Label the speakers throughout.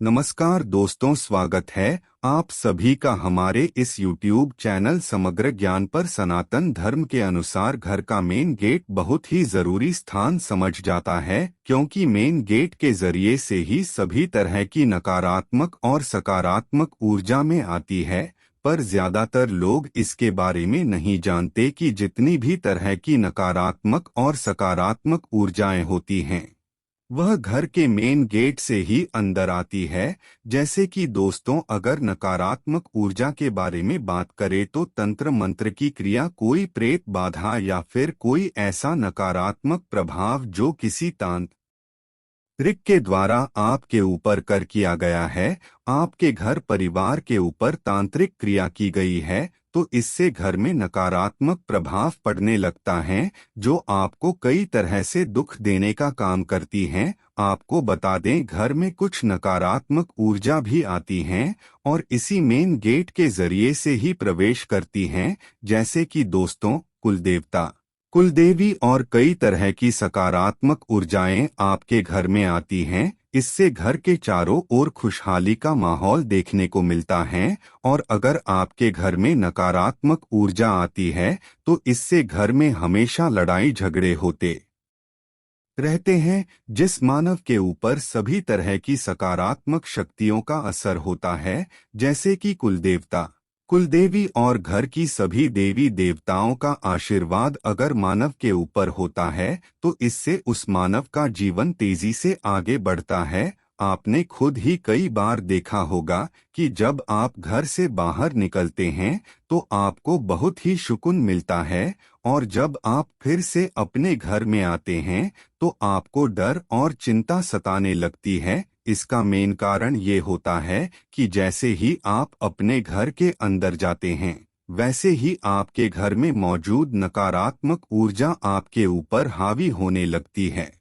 Speaker 1: नमस्कार दोस्तों, स्वागत है आप सभी का हमारे इस YouTube चैनल समग्र ज्ञान पर। सनातन धर्म के अनुसार घर का मेन गेट बहुत ही जरूरी स्थान समझ जाता है, क्योंकि मेन गेट के जरिए से ही सभी तरह की नकारात्मक और सकारात्मक ऊर्जा में आती है। पर ज्यादातर लोग इसके बारे में नहीं जानते कि जितनी भी तरह की नकारात्मक और सकारात्मक ऊर्जाएं होती हैं, वह घर के मेन गेट से ही अंदर आती है। जैसे कि दोस्तों, अगर नकारात्मक ऊर्जा के बारे में बात करें तो तंत्र मंत्र की क्रिया, कोई प्रेत बाधा या फिर कोई ऐसा नकारात्मक प्रभाव जो किसी तांत्रिक के द्वारा आपके ऊपर कर किया गया है, आपके घर परिवार के ऊपर तांत्रिक क्रिया की गई है, तो इससे घर में नकारात्मक प्रभाव पड़ने लगता है, जो आपको कई तरह से दुख देने का काम करती हैं। आपको बता दें, घर में कुछ नकारात्मक ऊर्जा भी आती हैं और इसी मेन गेट के जरिए से ही प्रवेश करती हैं। जैसे कि दोस्तों, कुलदेवता, कुलदेवी और कई तरह की सकारात्मक ऊर्जाएं आपके घर में आती हैं। इससे घर के चारों ओर खुशहाली का माहौल देखने को मिलता है। और अगर आपके घर में नकारात्मक ऊर्जा आती है तो इससे घर में हमेशा लड़ाई झगड़े होते रहते हैं। जिस मानव के ऊपर सभी तरह की सकारात्मक शक्तियों का असर होता है, जैसे कि कुलदेवता, कुलदेवी और घर की सभी देवी देवताओं का आशीर्वाद अगर मानव के ऊपर होता है, तो इससे उस मानव का जीवन तेजी से आगे बढ़ता है। आपने खुद ही कई बार देखा होगा कि जब आप घर से बाहर निकलते हैं तो आपको बहुत ही सुकून मिलता है, और जब आप फिर से अपने घर में आते हैं तो आपको डर और चिंता सताने लगती है। इसका मेन कारण ये होता है कि जैसे ही आप अपने घर के अंदर जाते हैं, वैसे ही आपके घर में मौजूद नकारात्मक ऊर्जा आपके ऊपर हावी होने लगती है,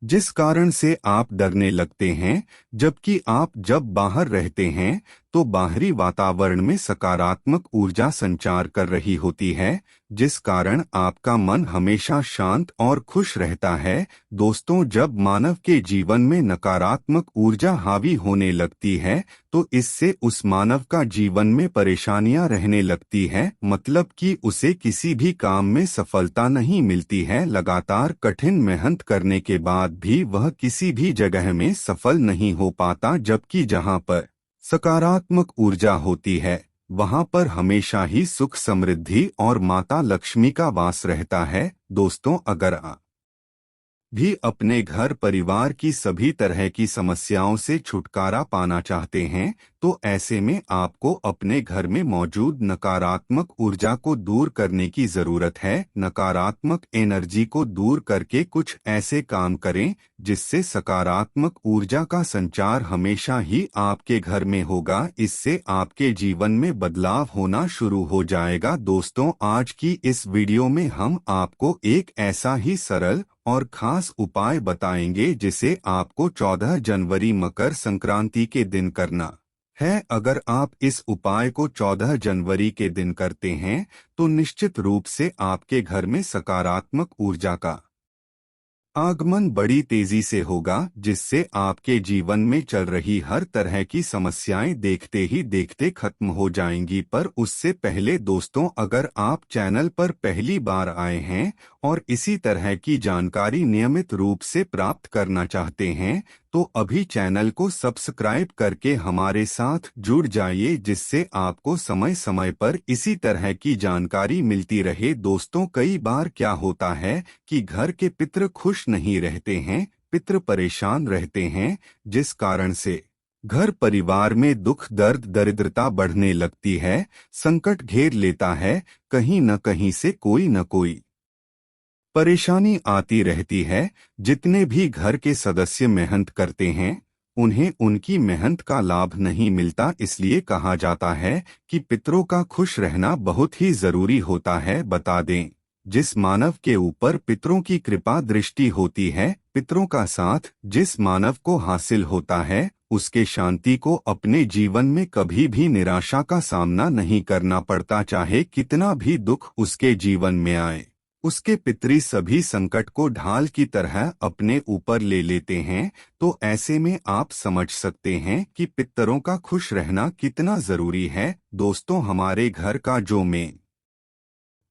Speaker 1: जिस कारण से आप डरने लगते हैं। जबकि आप जब बाहर रहते हैं तो बाहरी वातावरण में सकारात्मक ऊर्जा संचार कर रही होती है, जिस कारण आपका मन हमेशा शांत और खुश रहता है। दोस्तों, जब मानव के जीवन में नकारात्मक ऊर्जा हावी होने लगती है तो इससे उस मानव का जीवन में परेशानियां रहने लगती है, मतलब कि उसे किसी भी काम में सफलता नहीं मिलती है। लगातार कठिन मेहनत करने के बाद भी वह किसी भी जगह में सफल नहीं हो पाता। जबकि जहां पर सकारात्मक ऊर्जा होती है, वहां पर हमेशा ही सुख, समृद्धि और माता लक्ष्मी का वास रहता है। दोस्तों, अगर आप भी अपने घर परिवार की सभी तरह की समस्याओं से छुटकारा पाना चाहते हैं, तो ऐसे में आपको अपने घर में मौजूद नकारात्मक ऊर्जा को दूर करने की जरूरत है। नकारात्मक एनर्जी को दूर करके कुछ ऐसे काम करें जिससे सकारात्मक ऊर्जा का संचार हमेशा ही आपके घर में होगा। इससे आपके जीवन में बदलाव होना शुरू हो जाएगा। दोस्तों, आज की इस वीडियो में हम आपको एक ऐसा ही सरल और खास उपाय बताएंगे जिसे आपको 14 जनवरी मकर संक्रांति के दिन करना है। अगर आप इस उपाय को 14 जनवरी के दिन करते हैं तो निश्चित रूप से आपके घर में सकारात्मक ऊर्जा का आगमन बड़ी तेजी से होगा, जिससे आपके जीवन में चल रही हर तरह की समस्याएं देखते ही देखते खत्म हो जाएंगी। पर उससे पहले दोस्तों, अगर आप चैनल पर पहली बार आए हैं और इसी तरह की जानकारी नियमित रूप से प्राप्त करना चाहते हैं, तो अभी चैनल को सब्सक्राइब करके हमारे साथ जुड़ जाइए, जिससे आपको समय समय पर इसी तरह की जानकारी मिलती रहे। दोस्तों, कई बार क्या होता है कि घर के पितृ खुश नहीं रहते हैं, पितृ परेशान रहते हैं, जिस कारण से घर परिवार में दुख, दर्द, दरिद्रता बढ़ने लगती है, संकट घेर लेता है। कहीं न कहीं से कोई न कोई परेशानी आती रहती है। जितने भी घर के सदस्य मेहनत करते हैं, उन्हें उनकी मेहनत का लाभ नहीं मिलता। इसलिए कहा जाता है कि पितरों का खुश रहना बहुत ही जरूरी होता है। बता दें, जिस मानव के ऊपर पितरों की कृपा दृष्टि होती है, पितरों का साथ जिस मानव को हासिल होता है, उसके शांति को अपने जीवन में कभी भी निराशा का सामना नहीं करना पड़ता, चाहे कितना भी दुख उसके जीवन में आए। उसके पितरी सभी संकट को ढाल की तरह अपने ऊपर ले लेते हैं। तो ऐसे में आप समझ सकते हैं कि पितरों का खुश रहना कितना जरूरी है। दोस्तों, हमारे घर का जो मेन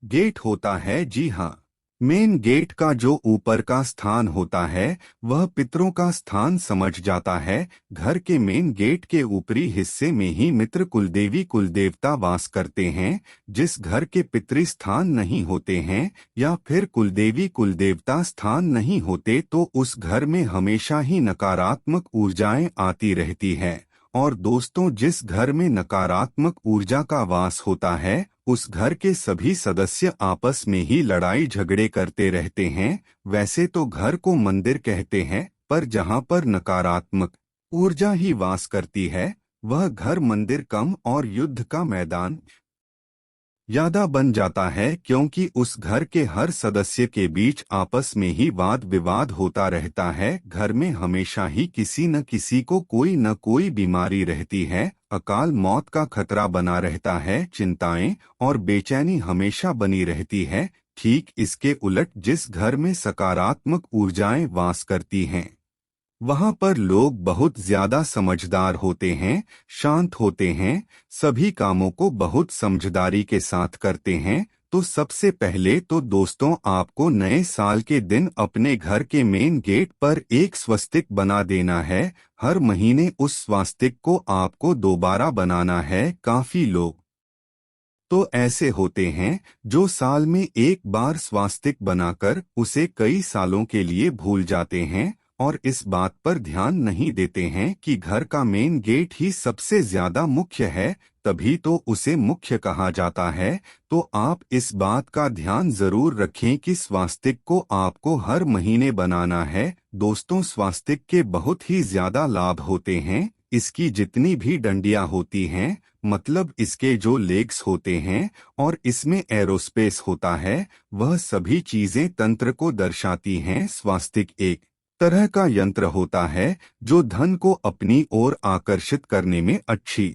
Speaker 1: गेट होता है, जी हाँ, मेन गेट का जो ऊपर का स्थान होता है वह पितरों का स्थान समझ जाता है। घर के मेन गेट के ऊपरी हिस्से में ही मित्र कुलदेवी कुलदेवता वास करते हैं। जिस घर के पितृ स्थान नहीं होते हैं या फिर कुलदेवी कुलदेवता स्थान नहीं होते तो उस घर में हमेशा ही नकारात्मक ऊर्जाएं आती रहती है। और दोस्तों, जिस घर में नकारात्मक ऊर्जा का वास होता है उस घर के सभी सदस्य आपस में ही लड़ाई झगड़े करते रहते हैं। वैसे तो घर को मंदिर कहते हैं, पर जहाँ पर नकारात्मक ऊर्जा ही वास करती है वह घर मंदिर कम और युद्ध का मैदान ज्यादा बन जाता है, क्योंकि उस घर के हर सदस्य के बीच आपस में ही वाद विवाद होता रहता है। घर में हमेशा ही किसी न किसी को कोई न कोई बीमारी रहती है, अकाल मौत का खतरा बना रहता है, चिंताएं और बेचैनी हमेशा बनी रहती है। ठीक इसके उलट जिस घर में सकारात्मक ऊर्जाएं वास करती हैं वहां पर लोग बहुत ज्यादा समझदार होते हैं, शांत होते हैं, सभी कामों को बहुत समझदारी के साथ करते हैं। तो सबसे पहले तो दोस्तों, आपको नए साल के दिन अपने घर के मेन गेट पर एक स्वस्तिक बना देना है। हर महीने उस स्वास्तिक को आपको दोबारा बनाना है। काफी लोग तो ऐसे होते हैं जो साल में एक बार स्वास्तिक बनाकर उसे कई सालों के लिए भूल जाते हैं और इस बात पर ध्यान नहीं देते हैं कि घर का मेन गेट ही सबसे ज्यादा मुख्य है, तभी तो उसे मुख्य कहा जाता है। तो आप इस बात का ध्यान जरूर रखें कि स्वास्तिक को आपको हर महीने बनाना है। दोस्तों, स्वास्तिक के बहुत ही ज्यादा लाभ होते हैं। इसकी जितनी भी डंडियां होती हैं, मतलब इसके जो लेग्स होते हैं और इसमें एरोस्पेस होता है, वह सभी चीजें तंत्र को दर्शाती हैं। स्वास्तिक एक तरह का यंत्र होता है जो धन को अपनी ओर आकर्षित करने में अच्छी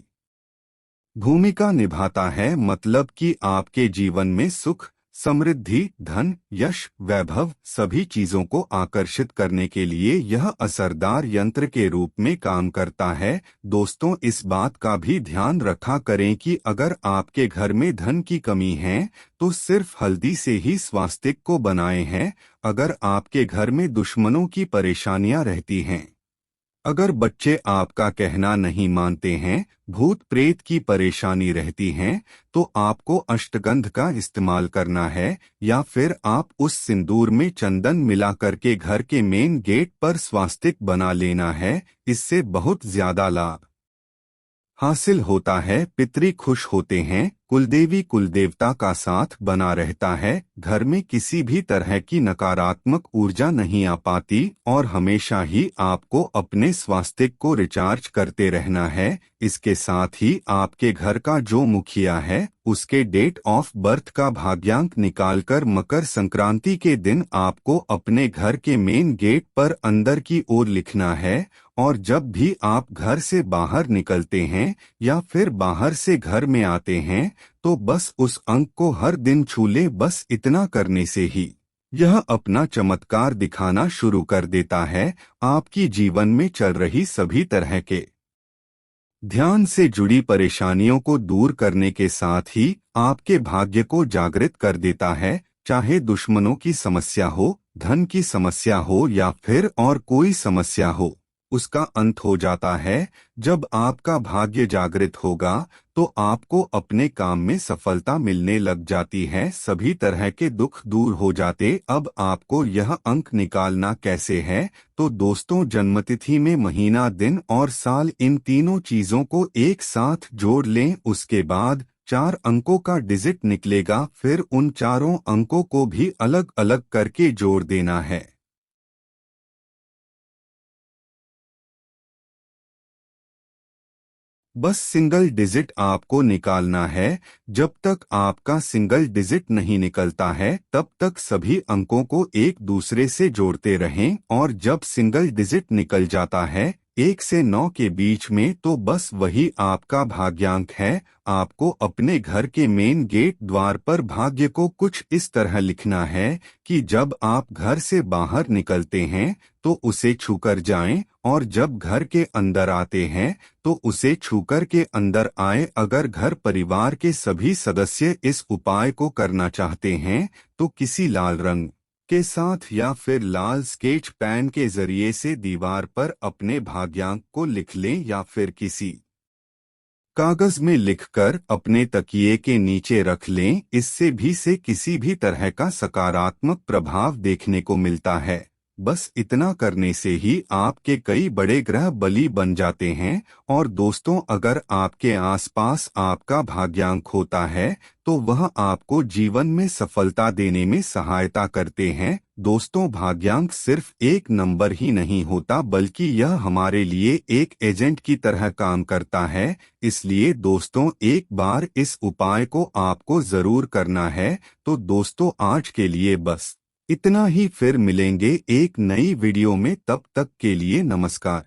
Speaker 1: भूमिका निभाता है। मतलब कि आपके जीवन में सुख, समृद्धि, धन, यश, वैभव सभी चीजों को आकर्षित करने के लिए यह असरदार यंत्र के रूप में काम करता है। दोस्तों, इस बात का भी ध्यान रखा करें कि अगर आपके घर में धन की कमी है तो सिर्फ हल्दी से ही स्वास्तिक को बनाए हैं। अगर आपके घर में दुश्मनों की परेशानियां रहती हैं, अगर बच्चे आपका कहना नहीं मानते हैं, भूत प्रेत की परेशानी रहती है, तो आपको अष्टगंध का इस्तेमाल करना है या फिर आप उस सिंदूर में चंदन मिला करके घर के मेन गेट पर स्वास्तिक बना लेना है। इससे बहुत ज्यादा लाभ हासिल होता है। पितरी खुश होते हैं, कुलदेवी कुलदेवता का साथ बना रहता है, घर में किसी भी तरह की नकारात्मक ऊर्जा नहीं आ पाती और हमेशा ही आपको अपने स्वास्तिक को रिचार्ज करते रहना है। इसके साथ ही आपके घर का जो मुखिया है उसके डेट ऑफ बर्थ का भाग्यांक निकालकर मकर संक्रांति के दिन आपको अपने घर के मेन गेट पर अंदर की ओर लिखना है। और जब भी आप घर से बाहर निकलते हैं या फिर बाहर से घर में आते हैं तो बस उस अंक को हर दिन छू ले। बस इतना करने से ही यह अपना चमत्कार दिखाना शुरू कर देता है। आपकी जीवन में चल रही सभी तरह के ध्यान से जुड़ी परेशानियों को दूर करने के साथ ही आपके भाग्य को जागृत कर देता है। चाहे दुश्मनों की समस्या हो, धन की समस्या हो या फिर और कोई समस्या हो, उसका अंत हो जाता है। जब आपका भाग्य जागृत होगा तो आपको अपने काम में सफलता मिलने लग जाती है, सभी तरह के दुख दूर हो जाते। अब आपको यह अंक निकालना कैसे है? तो दोस्तों, जन्मतिथि में महीना, दिन और साल, इन तीनों चीजों को एक साथ जोड़ लें। उसके बाद 4 अंकों का डिजिट निकलेगा, फिर उन चारों अंकों को भी अलग अलग करके जोड़ देना है। बस सिंगल डिजिट आपको निकालना है। जब तक आपका सिंगल डिजिट नहीं निकलता है तब तक सभी अंकों को एक दूसरे से जोड़ते रहें और जब सिंगल डिजिट निकल जाता है 1 से 9 के बीच में, तो बस वही आपका भाग्यांक है। आपको अपने घर के मेन गेट द्वार पर भाग्य को कुछ इस तरह लिखना है कि जब आप घर से बाहर निकलते हैं तो उसे छूकर जाएं, और जब घर के अंदर आते हैं तो उसे छूकर के अंदर आए। अगर घर परिवार के सभी सदस्य इस उपाय को करना चाहते हैं तो किसी लाल रंग के साथ या फिर लाल स्केच पेन के जरिए से दीवार पर अपने भाग्यांक को लिख लें, या फिर किसी कागज में लिखकर अपने तकिए के नीचे रख लें। इससे भी से किसी भी तरह का सकारात्मक प्रभाव देखने को मिलता है। बस इतना करने से ही आपके कई बड़े ग्रह बली बन जाते हैं। और दोस्तों, अगर आपके आसपास आपका भाग्यांक होता है तो वह आपको जीवन में सफलता देने में सहायता करते हैं। दोस्तों, भाग्यांक सिर्फ एक नंबर ही नहीं होता, बल्कि यह हमारे लिए एक एजेंट की तरह काम करता है। इसलिए दोस्तों, एक बार इस उपाय को आपको जरूर करना है। तो दोस्तों, आज के लिए बस इतना ही। फिर मिलेंगे एक नई वीडियो में, तब तक के लिए नमस्कार।